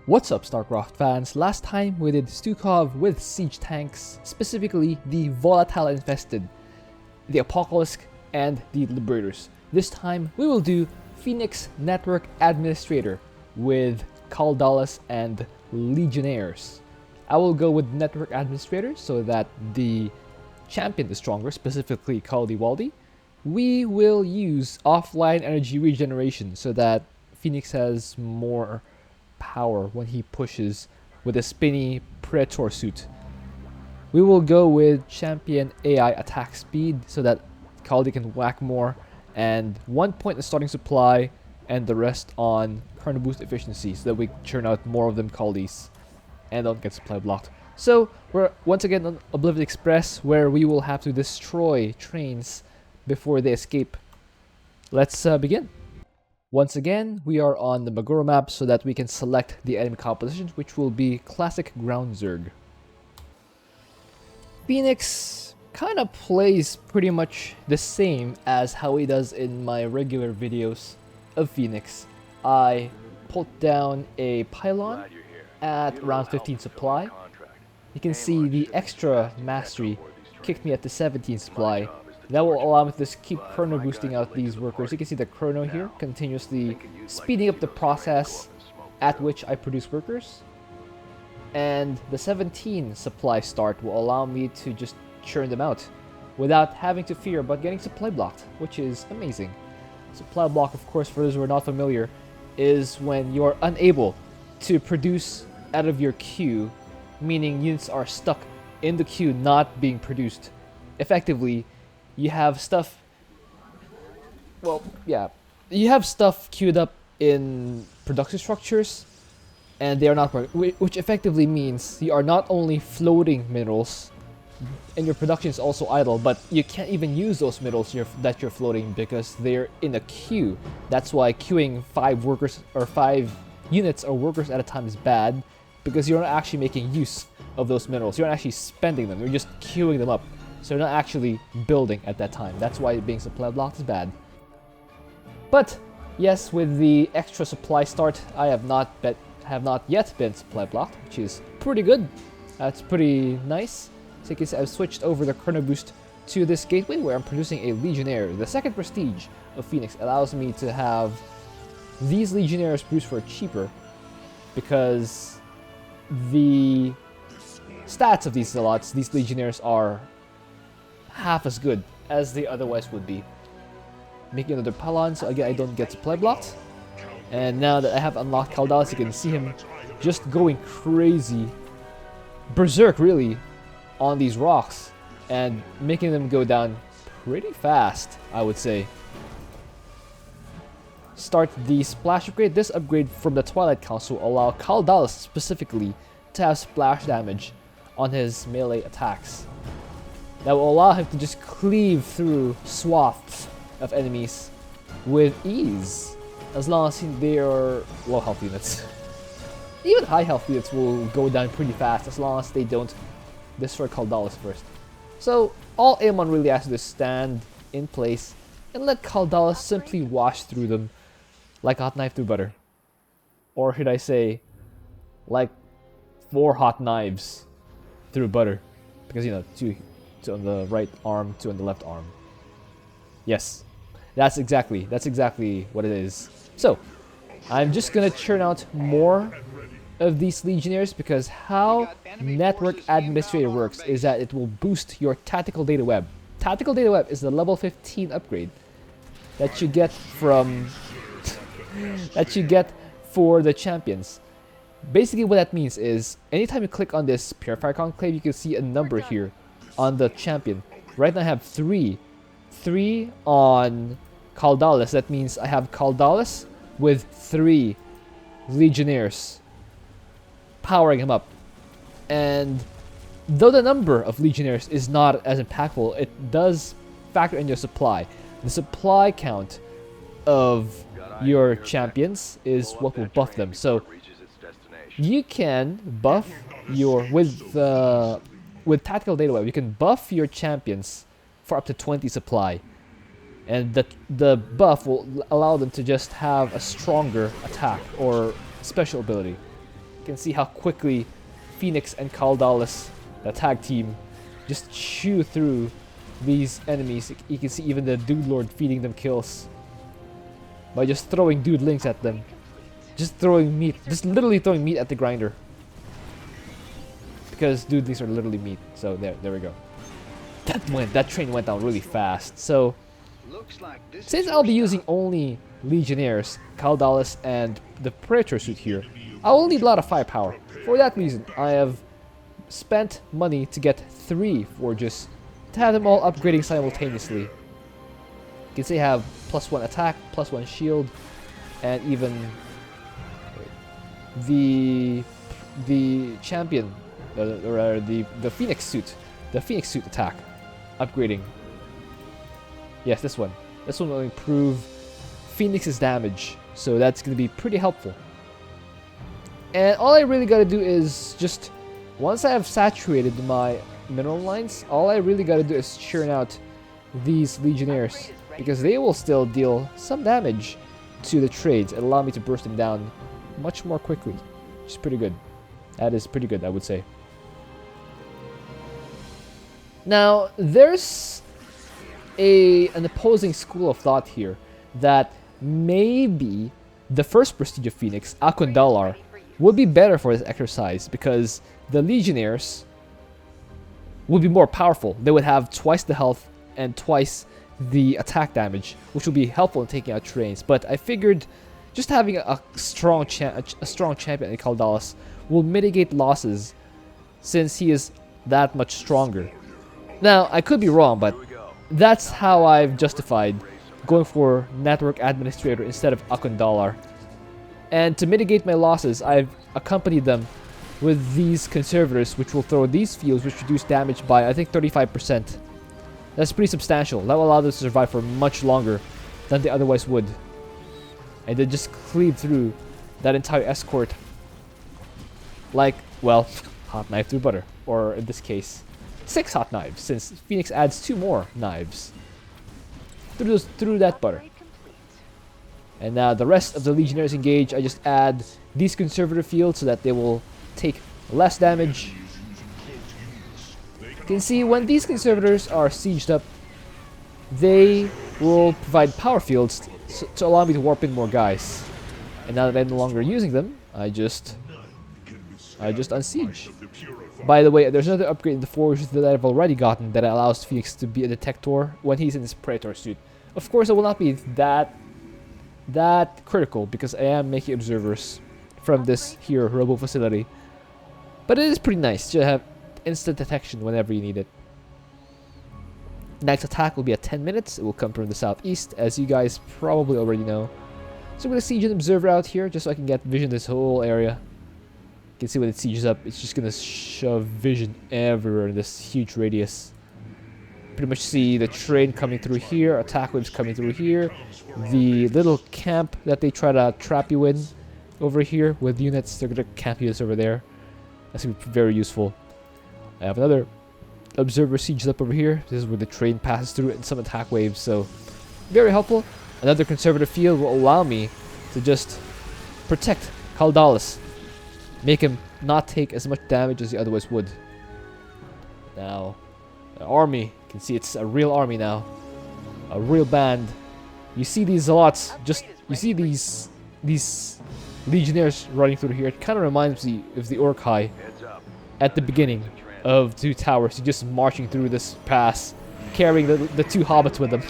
What's up, Starcraft fans? Last time we did II Co-Op with siege tanks, specifically the volatile infested, the apocalypse, and the liberators. This time we will do Fenix network administrator with Kaldalis and Legionnaires. I will go with network administrator so that the champion is stronger, specifically Kaldi. We will use offline energy regeneration so that Fenix has more power when he pushes with a spinny Praetor suit. We will go with champion AI attack speed so that Kaldi can whack more, and 1 point in starting supply and the rest on current boost efficiency so that we churn out more of them Kaldis and don't get supply blocked. So we're once again on Oblivion Express, where we will have to destroy trains before they escape. Let's begin. Once again, we are on the Maguro map so that we can select the enemy compositions, which will be classic ground Zerg. Fenix kind of plays pretty much the same as how he does in my regular videos of Fenix. I put down a pylon at around 15 supply. You can see the extra mastery kicked me at the 17 supply. That will allow me to just keep chrono boosting out these workers. You can see the chrono here continuously speeding up the process at which I produce workers. And the 17 supply start will allow me to just churn them out without having to fear about getting supply blocked, which is amazing. Supply block, of course, for those who are not familiar, is when you're unable to produce out of your queue, meaning units are stuck in the queue not being produced. Effectively, you have stuff, you have stuff queued up in production structures and they are not working, which effectively means you are not only floating minerals and your production is also idle, but you can't even use those minerals that you're floating because they're in a queue. That's why queuing 5 workers or 5 units or workers at a time is bad, because you're not actually making use of those minerals. You're not actually spending them, you're just queuing them up. So you're not actually building at that time. That's why being supply blocked is bad. But yes, with the extra supply start, I have not yet been supply blocked, which is pretty good. That's pretty nice. So you can see I've switched over the chrono boost to this gateway where I'm producing a Legionnaire. The second prestige of Fenix allows me to have these Legionnaires produced for cheaper because the stats of these zealots, these Legionnaires, are half as good as they otherwise would be. Making another pylon, so again I don't get supply blocked. And now that I have unlocked Kaldalis, you can see him just going crazy, berserk really, on these rocks and making them go down pretty fast, I would say. Start the splash upgrade. This upgrade from the Twilight Council will allow Kaldalis specifically to have splash damage on his melee attacks. That will allow him to just cleave through swaths of enemies with ease, as long as they are low health units. Even high health units will go down pretty fast as long as they don't destroy Kaldalis first. So all Aemon really has to do is stand in place and let Kaldalis simply wash through them like a hot knife through butter. Or should I say, like 4 hot knives through butter. Because, you know, two on the right arm, 2 on the left arm. Yes, that's exactly what it is. So, I'm just gonna churn out more of these Legionnaires because how Network Administrator works is that it will boost your Tactical Data Web. Tactical Data Web is the level 15 upgrade that you get from for the champions. Basically what that means is anytime you click on this Purifier Conclave, you can see a number here on the champion. Right now I have 3 on Kaldalis. That means I have Kaldalis with 3 Legionnaires powering him up. And though the number of Legionnaires is not as impactful, it does factor in your supply. The supply count of your champions is what will buff them. So you can buff your with Tactical Data Web, you can buff your champions for up to 20 supply, and the buff will allow them to just have a stronger attack or special ability. can see how quickly Fenix and Kaldalis, the tag team, just chew through these enemies. You can see even the Dude Lord feeding them kills by just throwing Dude Links at them. Just throwing meat. Just literally throwing meat at the grinder. Because Dude Links are literally meat. So there we go. That train went down really fast. So since I'll be using only Legionnaires, Kaldalis, and the Praetor suit here, I will need a lot of firepower. For that reason, I have spent money to get 3 forges to have them all upgrading simultaneously. You can see I have +1 attack, +1 shield, and even the champion, or the Fenix suit, attack upgrading. Yes, this one. This one will improve Fenix's damage, so that's going to be pretty helpful. And all I really got to do is just, once I have saturated my mineral lines, all I really got to do is churn out these Legionnaires, because they will still deal some damage to the trades and allow me to burst them down much more quickly, which is pretty good. That is pretty good, I would say. Now, there's an opposing school of thought here that maybe the first Prestige of Fenix, Akondalar, would be better for this exercise because the Legionnaires would be more powerful. They would have twice the health and twice the attack damage, which will be helpful in taking out trains. But I figured just having a strong champion in Kaldalis will mitigate losses since he is that much stronger. Now, I could be wrong, but that's how I've justified going for Network Administrator instead of Akondalar. And to mitigate my losses, I've accompanied them with these conservators, which will throw these fields, which reduce damage by, I think, 35%. That's pretty substantial. That will allow them to survive for much longer than they otherwise would. And they just cleave through that entire escort like, well, hot knife through butter. Or in this case, 6 hot knives, since Fenix adds 2 more knives through that butter. And now the rest of the Legionnaires engage. I just add these conservator fields so that they will take less damage. You can see when these conservators are sieged up, they will provide power fields to allow me to warp in more guys. And now that I'm no longer using them, I just unsiege. By the way, there's another upgrade in the forge that I've already gotten that allows Fenix to be a detector when he's in his Praetor suit. Of course, it will not be that critical because I am making observers from this here robo facility. But it is pretty nice to have instant detection whenever you need it. Next attack will be at 10 minutes. It will come from the southeast, as you guys probably already know. So I'm going to siege an observer out here just so I can get vision this whole area. You can see when it sieges up, it's just going to shove vision everywhere in this huge radius. Pretty much see the train coming through here, attack waves coming through here, the little camp that they try to trap you in over here with units. They're going to camp units over there. That's going to be very useful. I have another observer sieged up over here. This is where the train passes through and some attack waves, so very helpful. Another conservative field will allow me to just protect Kaldalis, make him not take as much damage as he otherwise would. Now, the army, you can see it's a real army now, a real band. You see these zealots, you see these legionnaires running through here. It kind of reminds me of the Orkai at the beginning of Two Towers. You're just marching through this pass, carrying the 2 hobbits with them.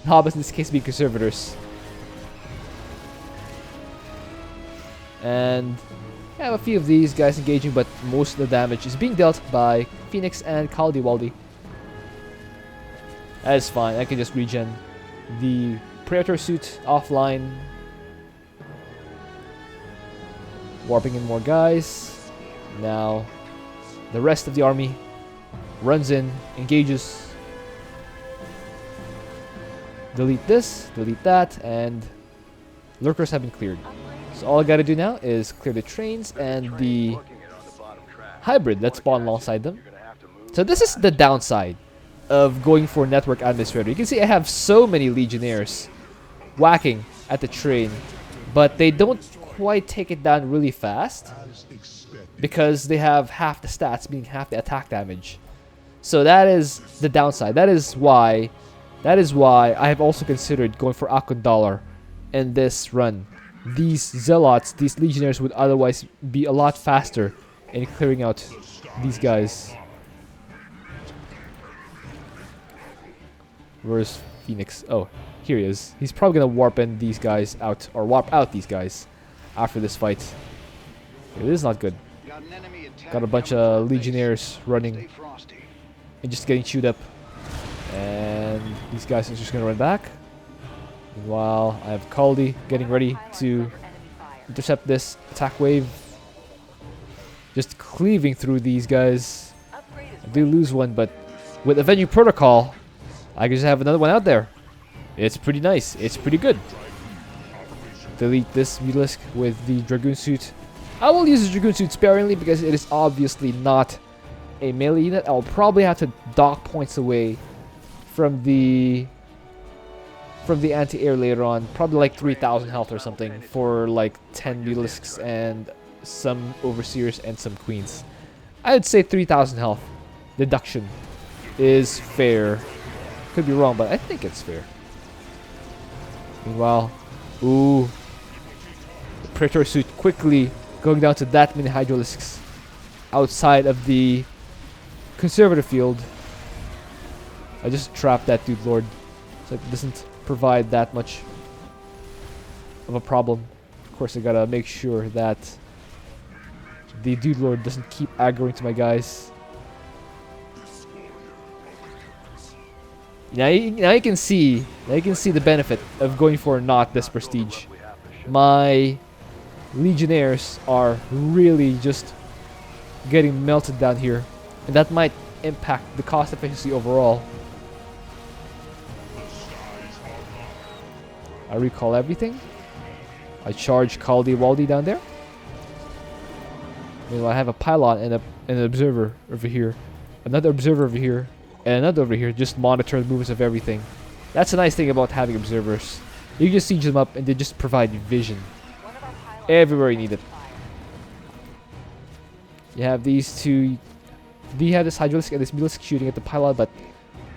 Hobbits in this case being conservators. And I have a few of these guys engaging, but most of the damage is being dealt by Fenix and Kaldiwaldi. That is fine. I can just regen the Praetor suit offline. Warping in more guys. Now the rest of the army runs in, engages. Delete this, delete that, and lurkers have been cleared. So all I gotta do now is clear the trains and the hybrid that spawn alongside them. So this is the downside of going for Network Administrator. You can see I have so many Legionnaires whacking at the train, but they don't quite take it down really fast because they have half the stats, meaning half the attack damage. So that is the downside. That is why I have also considered going for Akundalr in this run. These zealots, these legionnaires would otherwise be a lot faster in clearing out these guys. Where's Fenix? Oh, here he is. He's probably gonna warp in these guys out, or warp out these guys after this fight. Okay, this is not good. Got a bunch of legionnaires running and just getting chewed up. And these guys are just gonna run back. Meanwhile, I have Kaldi getting ready to intercept this attack wave. Just cleaving through these guys. I do lose one, but with a venue protocol, I can just have another one out there. It's pretty nice. It's pretty good. Delete this Mutalisk with the Dragoon suit. I will use the Dragoon suit sparingly because it is obviously not a melee unit. I'll probably have to dock points away from the anti-air later on. Probably like 3,000 health or something for like 10 Mutalisks and some Overseers and some Queens. I would say 3,000 health deduction is fair. Could be wrong, but I think it's fair. Meanwhile, ooh, the Praetor suit quickly going down to that many Hydralisks outside of the conservator field. I just trapped that dude lord, so it doesn't provide that much of a problem. Of course, I gotta make sure that the dude lord doesn't keep aggroing to my guys. Now you can see the benefit of going for not this prestige. My legionnaires are really just getting melted down here, and that might impact the cost efficiency overall. I recall everything. I charge Kaldi Waldi down there. Meanwhile, I have a pylon and an observer over here, another observer over here, and another over here. Just monitor the movements of everything. That's a nice thing about having observers. You can just siege them up and they just provide vision everywhere you need it. You have these two. You have this Hydralisk and this Mutalisk shooting at the pylon, but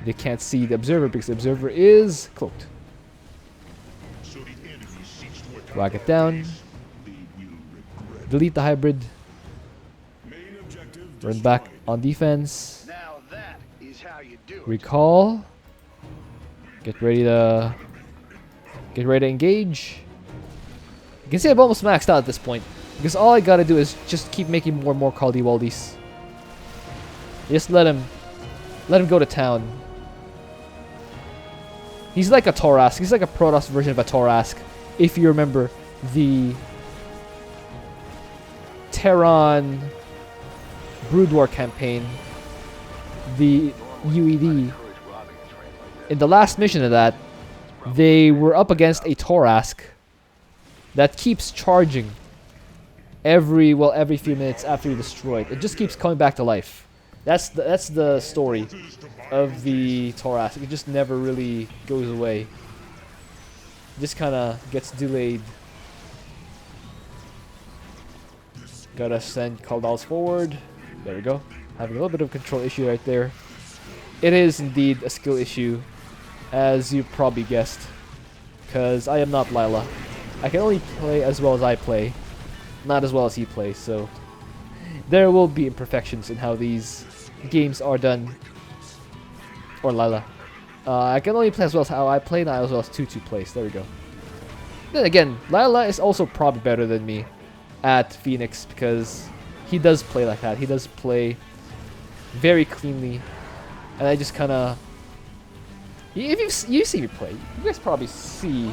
they can't see the observer because the observer is cloaked. Whack it down. Delete the hybrid. Run back on defense. Recall. Get ready to engage. You can see I've almost maxed out at this point, because all I gotta do is just keep making more and more Kaldi Waldis. Just let him go to town. He's like a Torask. He's like a Protoss version of a Torask. If you remember the Terran Brood War campaign, the UED. In the last mission of that, they were up against a Torask that keeps charging every few minutes after you destroy it. It just keeps coming back to life. That's the story of the Torask. It just never really goes away. It just kind of gets delayed. Gotta send Kaldalis forward. There we go. Having a little bit of a control issue right there. It is indeed a skill issue, as you probably guessed, because I am not Lila. I can only play as well as I play, not as well as he plays, so there will be imperfections in how these games are done. Or Lila. I can only play as well as how I play, not as well as 2-2 plays. There we go. Then again, Lila is also probably better than me at Fenix, because he does play like that. He does play very cleanly, and I just kind of... If you see me play, you guys probably see,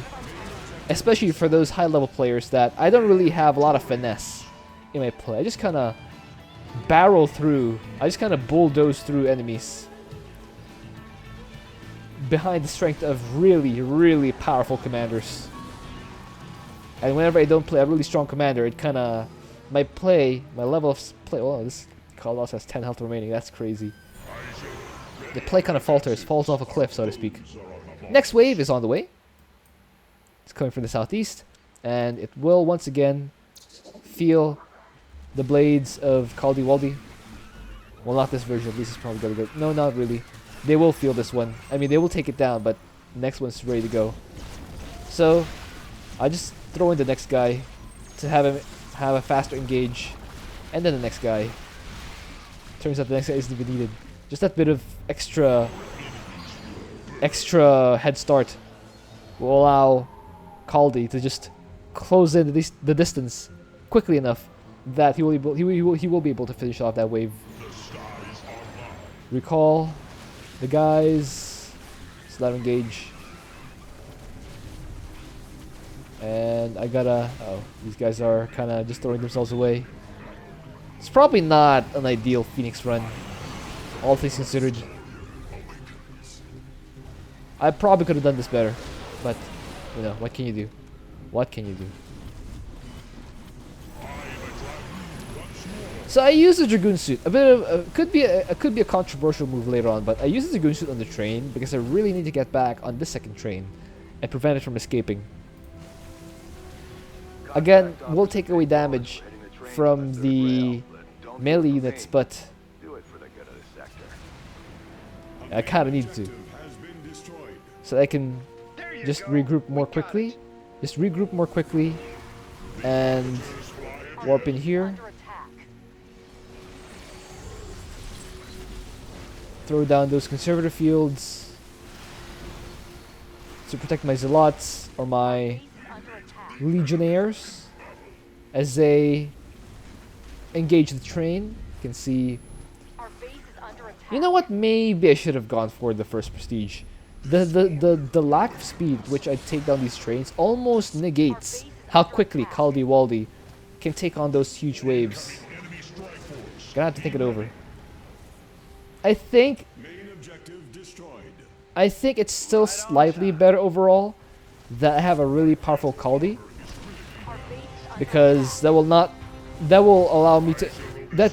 especially for those high-level players, that I don't really have a lot of finesse in my play. I just kind of barrel through. I just kind of bulldoze through enemies behind the strength of really, really powerful commanders. And whenever I don't play a really strong commander, it kind of... My level of play... Oh, this Kaldalis has 10 health remaining. That's crazy. The play kind of falls off a cliff, so to speak. Next wave is on the way. It's coming from the southeast, and it will once again feel the blades of Kaldi. Well, not this version. This is probably gonna go. No, not really. They will feel this one. I mean, they will take it down, but the next one's ready to go. So I just throw in the next guy to have him have a faster engage, and then the next guy. Turns out the next guy isn't even needed. Just that bit of extra head start will allow Kaldi to just close in the distance quickly enough that he will be able to finish off that wave. Recall the guys. Just let him engage. And I gotta... Oh, these guys are kind of just throwing themselves away. It's probably not an ideal Fenix run, all things considered. I probably could have done this better, but you know, what can you do? What can you do? So I use the Dragoon suit. A bit of could be a controversial move later on, but I use the Dragoon suit on the train because I really need to get back on this second train and prevent it from escaping. Again, we'll take away damage from the melee units, but I kind of need to, so I can just regroup more quickly. And warp in here. Throw down those conservator fields to protect my zealots or my legionnaires as they engage the train. You can see. You know what? Maybe I should have gone for the first prestige. The lack of speed at which I take down these trains almost negates how quickly Kaldi can take on those huge waves. Gonna have to think it over. I think it's still slightly better overall that I have a really powerful Kaldi, because that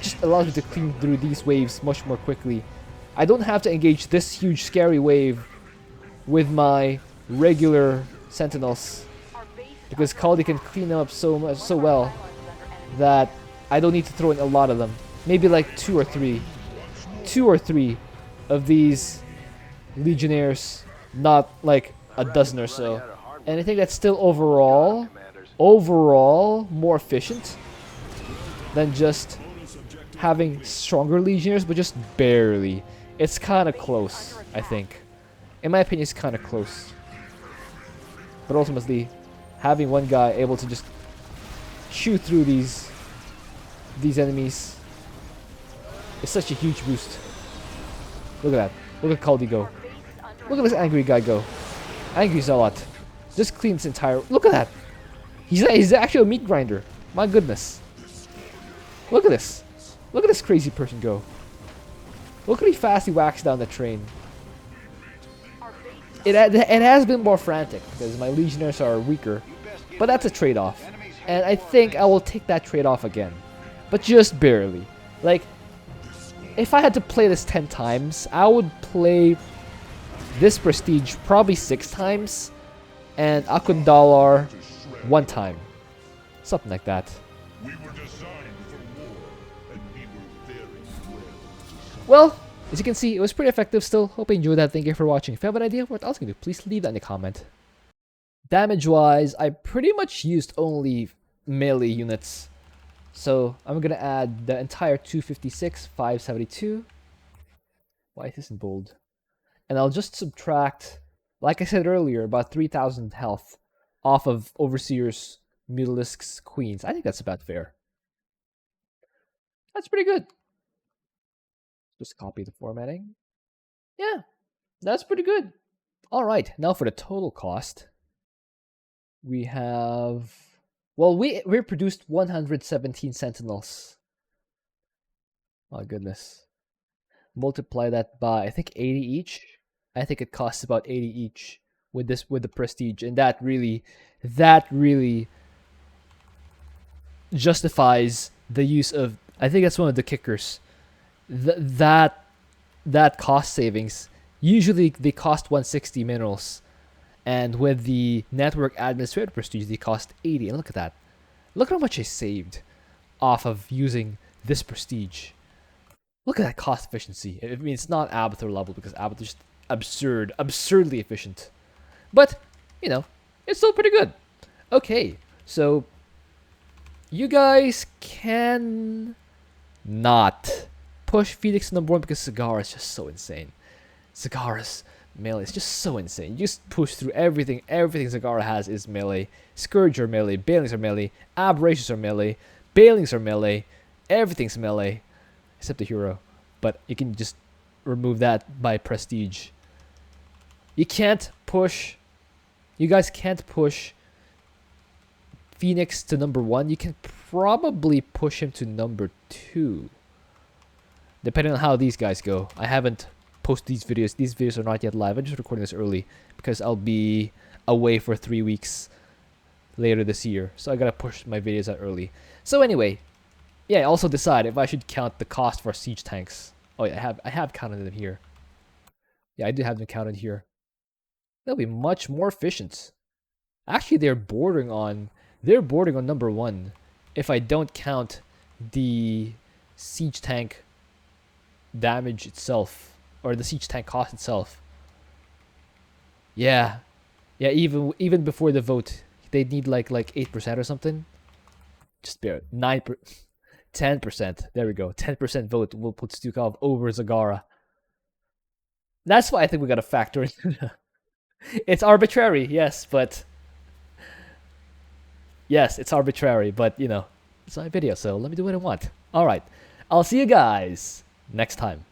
just allows me to clean through these waves much more quickly. I don't have to engage this huge scary wave with my regular sentinels, because Kaldi can clean them up so well that I don't need to throw in a lot of them. Maybe like two or three of these legionnaires, not like a dozen or so. And I think that's still overall more efficient than just having stronger legionnaires, but just barely. It's kind of close, I think. In my opinion, it's kind of close. But ultimately, having one guy able to just shoot through these enemies is such a huge boost. Look at that. Look at Kaldi go. Look at this angry guy go. Angry Zealot. Just cleans entire... Look at that. He's actually a meat grinder. My goodness. Look at this. Look at this crazy person go. Look at how fast he whacks down the train. It has been more frantic because my legionnaires are weaker, but that's a trade-off, and I think I will take that trade-off again, but just barely. Like, if I had to play this 10 times, I would play this prestige probably 6 times, and Akundalar 1 time, something like that. Well, as you can see, it was pretty effective still. Hope you enjoyed that. Thank you for watching. If you have an idea what else I can do, please leave that in the comment. Damage-wise, I pretty much used only melee units. So I'm gonna add the entire 256, 572. Why is this in bold? And I'll just subtract, like I said earlier, about 3,000 health off of Overseer's, Mutalisk's, Queens. I think that's about fair. That's pretty good. Just copy the formatting. Yeah, that's pretty good. All right, now for the total cost. We have... Well, we produced 117 sentinels. My goodness. Multiply that by, I think, 80 each. I think it costs about 80 each with the prestige, and that really justifies the use of... I think that's one of the kickers. That cost savings. Usually they cost 160 minerals, and with the network administrator prestige they cost 80. And look at that. Look how much I saved. off of using this prestige. Look at that cost efficiency. I mean, it's not Abathur level because Abathur is just absurdly efficient. But, you know, it's still pretty good. Okay, so you guys can not push Fenix to number 1 because Zagara is just so insane. Zagara's melee is just so insane. You just push through everything. Everything Zagara has is melee. Scourge are melee. Banelings are melee. Aberrations are melee. Banelings are melee. Everything's melee. Except the hero. But you can just remove that by prestige. You can't push... You guys can't push Fenix to number 1. You can probably push him to number 2. Depending on how these guys go. I haven't posted these videos. These videos are not yet live. I'm just recording this early because I'll be away for 3 weeks later this year. So I gotta push my videos out early. So anyway, yeah, also decide if I should count the cost for siege tanks. Oh yeah, I have counted them here. Yeah, I do have them counted here. They'll be much more efficient. Actually, they're bordering on number 1 if I don't count the siege tank damage itself or the siege tank cost itself. Yeah, even before the vote, they need like 8% or something. Just bear it. 10%. There we go. 10% vote will put Stukov over Zagara. That's why I think we gotta factor in. It's arbitrary, yes, but yes, it's arbitrary, but you know, it's my video, so let me do what I want. All right, I'll see you guys next time.